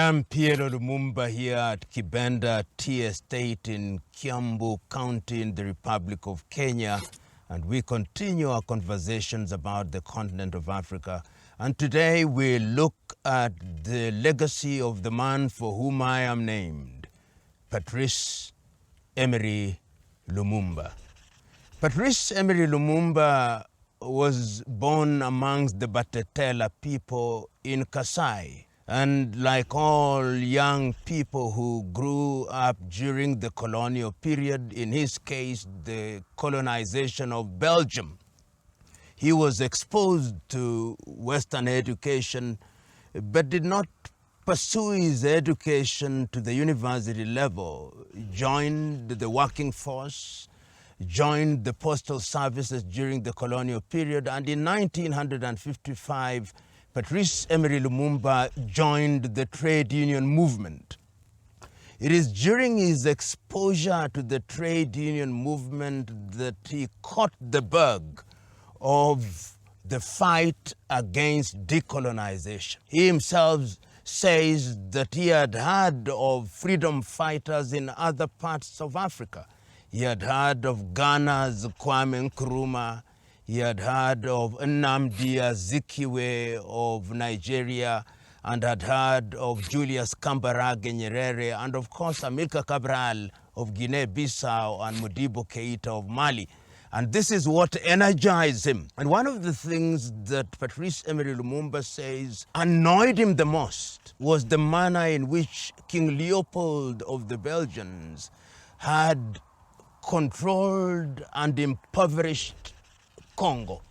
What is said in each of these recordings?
I'm Plo Lumumba here at Kibenda Tea Estate in Kiambu County in the Republic of Kenya, and we continue our conversations about the continent of Africa. And today we look at the legacy of the man for whom I am named, Patrice Emery Lumumba. Patrice Emery Lumumba was born amongst the Batetela people in Kasai. And like all young people who grew up during the colonial period, in his case, the colonization of Belgium, he was exposed to Western education, but did not pursue his education to the university level, joined the working force, joined the postal services during the colonial period, and in 1955, Patrice Emery Lumumba joined the trade union movement. It is during his exposure to the trade union movement that he caught the bug of the fight against decolonization. He himself says that he had heard of freedom fighters in other parts of Africa. He had heard of Ghana's Kwame Nkrumah. He had heard of Nnamdi Azikiwe of Nigeria, and had heard of Julius Kambarage Nyerere, and of course Amilcar Cabral of Guinea-Bissau and Modibo Keita of Mali. And this is what energized him. And one of the things that Patrice Emery Lumumba says annoyed him the most was the manner in which King Leopold of the Belgians had controlled and impoverished Congo.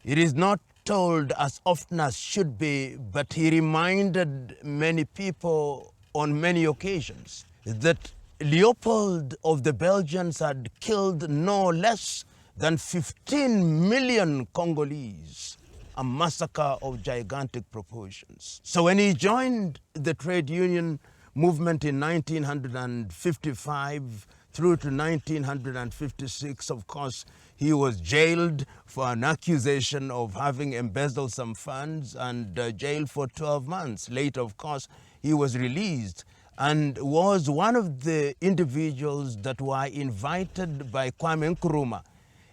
It is not told as often as should be, but he reminded many people on many occasions that Leopold of the Belgians had killed no less than 15 million Congolese, a massacre of gigantic proportions. So when he joined the trade union movement in 1955 through to 1956, of course, he was jailed for an accusation of having embezzled some funds and jailed for 12 months. Later, of course, he was released and was one of the individuals that were invited by Kwame Nkrumah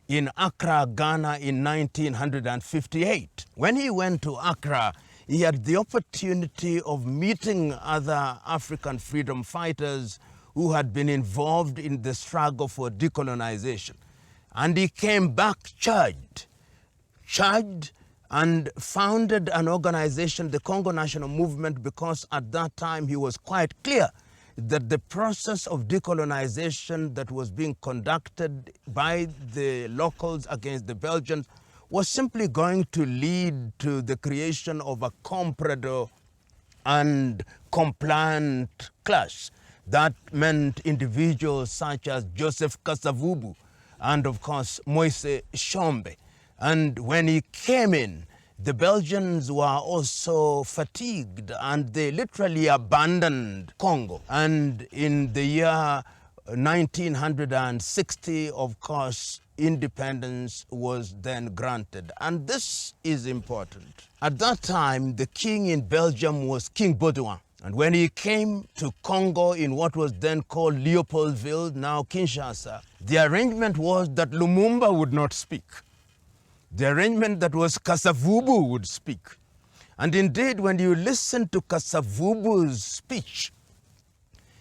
in Accra, Ghana in 1958. When he went to Accra, he had the opportunity of meeting other African freedom fighters who had been involved in the struggle for decolonization. And he came back charged and founded an organization, the Congo National Movement, because at that time he was quite clear that the process of decolonization that was being conducted by the locals against the Belgians was simply going to lead to the creation of a comprador and compliant class. That meant individuals such as Joseph Kasavubu and, of course, Moise Tshombe. And when he came in, the Belgians were also fatigued and they literally abandoned Congo. And in the year 1960, of course, independence was then granted. And this is important. At that time, the king in Belgium was King Baudouin. And when he came to Congo in what was then called Leopoldville, now Kinshasa, the arrangement was that Lumumba would not speak. The arrangement that was Kasavubu would speak. And indeed, when you listen to Kasavubu's speech,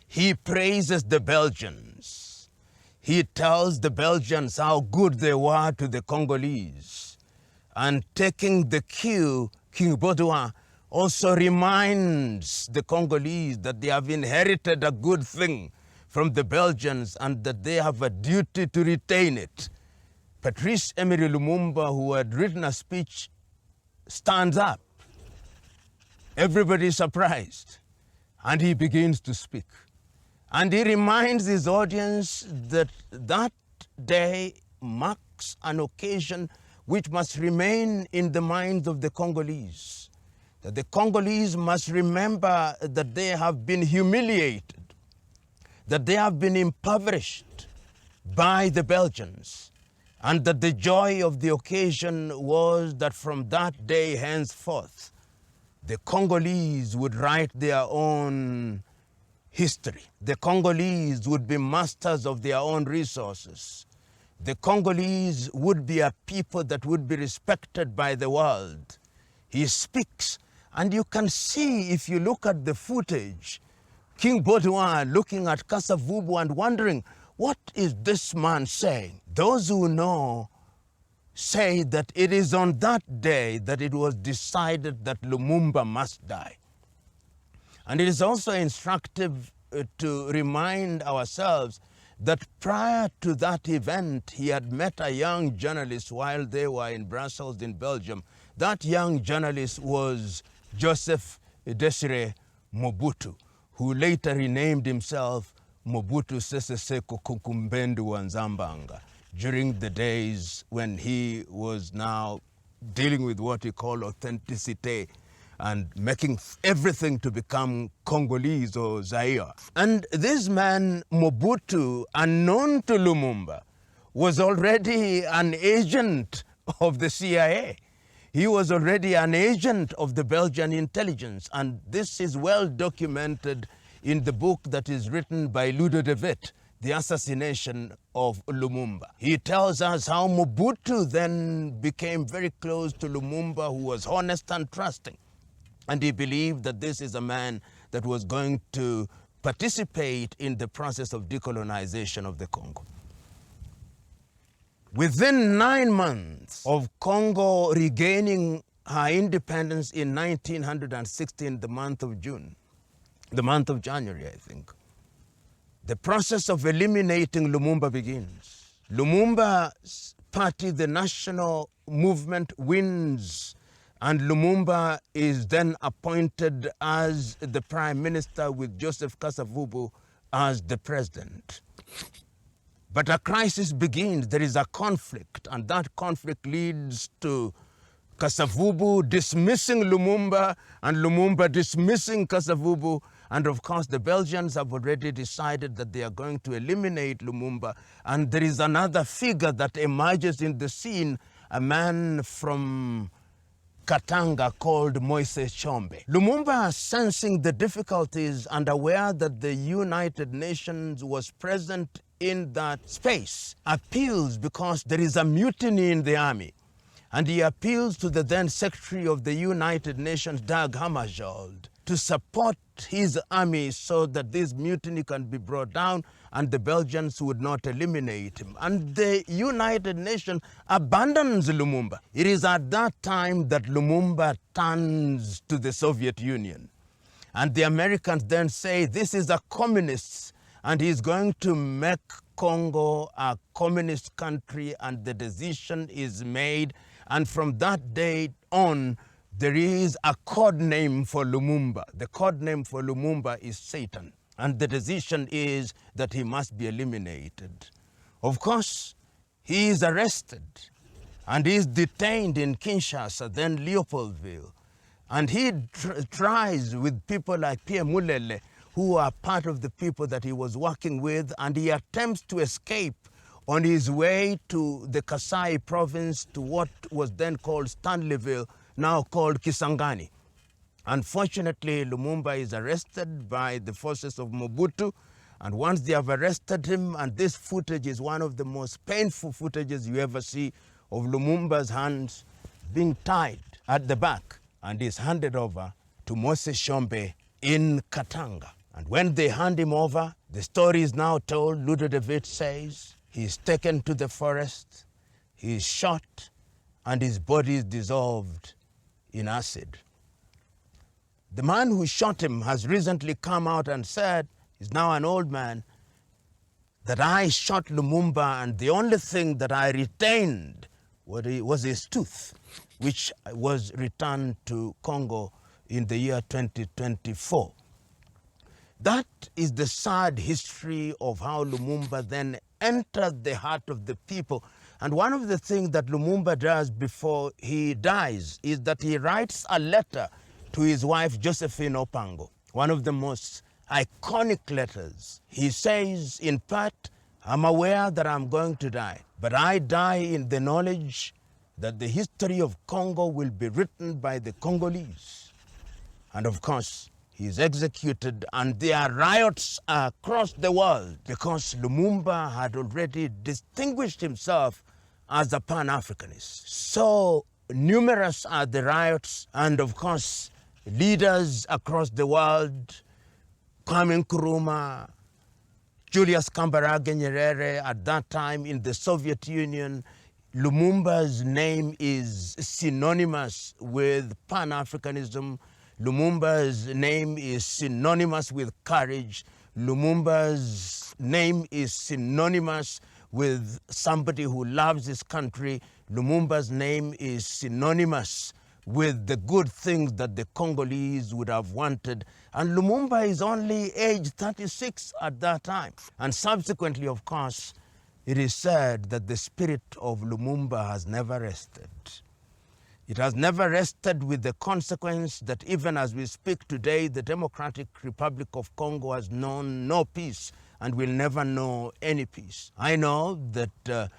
he praises the Belgians. He tells the Belgians how good they were to the Congolese. And taking the cue, King Baudouin also reminds the Congolese that they have inherited a good thing from the Belgians and that they have a duty to retain it. Patrice Emery Lumumba, who had written a speech, stands up. Everybody is surprised, and he begins to speak. And he reminds his audience that that day marks an occasion which must remain in the minds of the Congolese. That the Congolese must remember that they have been humiliated, that they have been impoverished by the Belgians, and that the joy of the occasion was that from that day henceforth, The Congolese would write their own history. The Congolese would be masters of their own resources. The Congolese would be a people that would be respected by the world. He speaks, and you can see, if you look at the footage, King Baudouin looking at Kasavubu and wondering, what is this man saying? Those who know say that it is on that day that it was decided that Lumumba must die. And it is also instructive to remind ourselves that prior to that event, he had met a young journalist while they were in Brussels in Belgium. That young journalist was Joseph Desire Mobutu, who later renamed himself Mobutu Sese Seko Kukumbendu wa Nzambanga during the days when he was now dealing with what he called authenticity and making everything to become Congolese or Zaire. And this man, Mobutu, unknown to Lumumba, was already an agent of the CIA. He was already an agent of the Belgian intelligence, and this is well documented in the book that is written by Ludo de Witt, The Assassination of Lumumba. He tells us how Mobutu then became very close to Lumumba, who was honest and trusting. And he believed that this is a man that was going to participate in the process of decolonization of the Congo. Within 9 months of Congo regaining her independence in 1916, the month of January, I think, the process of eliminating Lumumba begins. Lumumba's party, the National Movement, wins, and Lumumba is then appointed as the prime minister with Joseph Kasavubu as the president. But a crisis begins. There is a conflict, and that conflict leads to Kasavubu dismissing Lumumba and Lumumba dismissing Kasavubu. And of course, the Belgians have already decided that they are going to eliminate Lumumba. And there is another figure that emerges in the scene, a man from Katanga called Moise Tshombe. Lumumba, sensing the difficulties and aware that the United Nations was present in that space, appeals because there is a mutiny in the army. And he appeals to the then Secretary of the United Nations, Dag Hammarskjöld, to support his army so that this mutiny can be brought down and the Belgians would not eliminate him. And the United Nations abandons Lumumba. It is at that time that Lumumba turns to the Soviet Union. And the Americans then say, this is a communist, and he's going to make Congo a communist country, and the decision is made. And from that day on, there is a code name for Lumumba. The code name for Lumumba is Satan. And the decision is that he must be eliminated. Of course, he is arrested and he is detained in Kinshasa, then Leopoldville. And he tries with people like Pierre Mulele, who are part of the people that he was working with, and he attempts to escape on his way to the Kasai province, to what was then called Stanleyville, now called Kisangani. Unfortunately, Lumumba is arrested by the forces of Mobutu, and once they have arrested him, and this footage is one of the most painful footages you ever see of Lumumba's hands being tied at the back, and is handed over to Moses Tshombe in Katanga. And when they hand him over, the story is now told. Ludo de Witt says he is taken to the forest, he is shot, and his body is dissolved in acid. The man who shot him has recently come out and said, he's now an old man, that I shot Lumumba and the only thing that I retained was his tooth, which was returned to Congo in the year 2024. That is the sad history of how Lumumba then entered the heart of the people. And one of the things that Lumumba does before he dies is that he writes a letter to his wife, Josephine Opango, one of the most iconic letters. He says, in part, I'm aware that I'm going to die, but I die in the knowledge that the history of Congo will be written by the Congolese. And of course, he is executed, and there are riots across the world because Lumumba had already distinguished himself as a pan-Africanist. So numerous are the riots, and of course, leaders across the world, Kwame Nkrumah, Julius Kambarage Nyerere, at that time in the Soviet Union, Lumumba's name is synonymous with pan-Africanism. Lumumba's name is synonymous with courage. Lumumba's name is synonymous with somebody who loves his country. Lumumba's name is synonymous with the good things that the Congolese would have wanted. And Lumumba is only age 36 at that time. And subsequently, of course, it is said that the spirit of Lumumba has never rested. It has never rested, with the consequence that even as we speak today, the Democratic Republic of Congo has known no peace and will never know any peace. I know that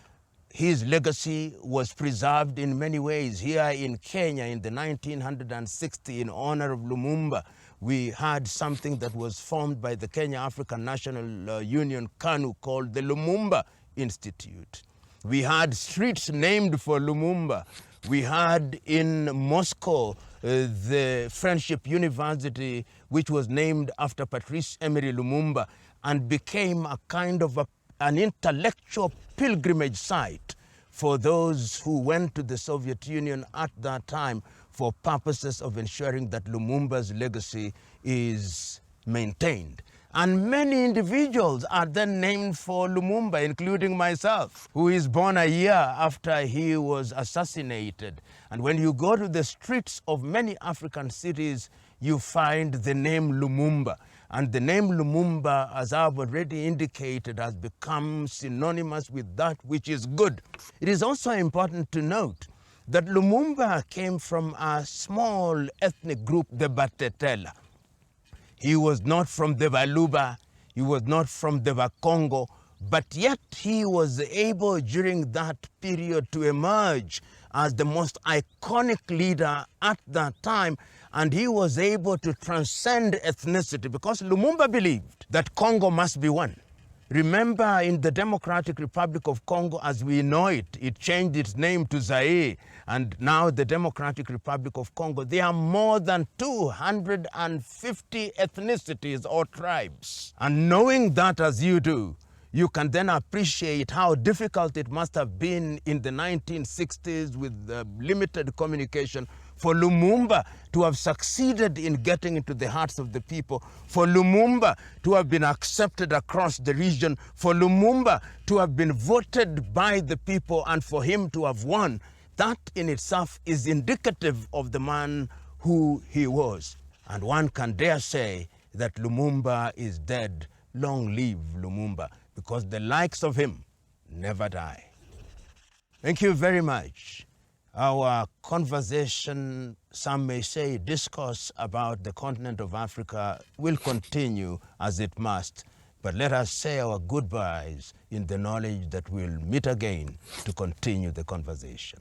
his legacy was preserved in many ways. Here in Kenya in the 1960, in honor of Lumumba, we had something that was formed by the Kenya African National Union, KANU, called the Lumumba Institute. We had streets named for Lumumba. We had in Moscow the Friendship University, which was named after Patrice Emery Lumumba and became a kind of an intellectual pilgrimage site for those who went to the Soviet Union at that time for purposes of ensuring that Lumumba's legacy is maintained. And many individuals are then named for Lumumba, including myself, who is born a year after he was assassinated. And when you go to the streets of many African cities, you find the name Lumumba. And the name Lumumba, as I've already indicated, has become synonymous with that which is good. It is also important to note that Lumumba came from a small ethnic group, the Batetela. He was not from the Baluba, he was not from the Bakongo, but yet he was able during that period to emerge as the most iconic leader at that time, and he was able to transcend ethnicity because Lumumba believed that Congo must be one. Remember, in the Democratic Republic of Congo, as we know it, it changed its name to Zaire, and now the Democratic Republic of Congo, there are more than 250 ethnicities or tribes. And knowing that as you do, you can then appreciate how difficult it must have been in the 1960s with limited communication for Lumumba to have succeeded in getting into the hearts of the people, for Lumumba to have been accepted across the region, for Lumumba to have been voted by the people, and for him to have won. That in itself is indicative of the man who he was. And one can dare say that Lumumba is dead. Long live Lumumba, because the likes of him never die. Thank you very much. Our conversation, some may say discourse about the continent of Africa, will continue as it must. But let us say our goodbyes in the knowledge that we'll meet again to continue the conversation.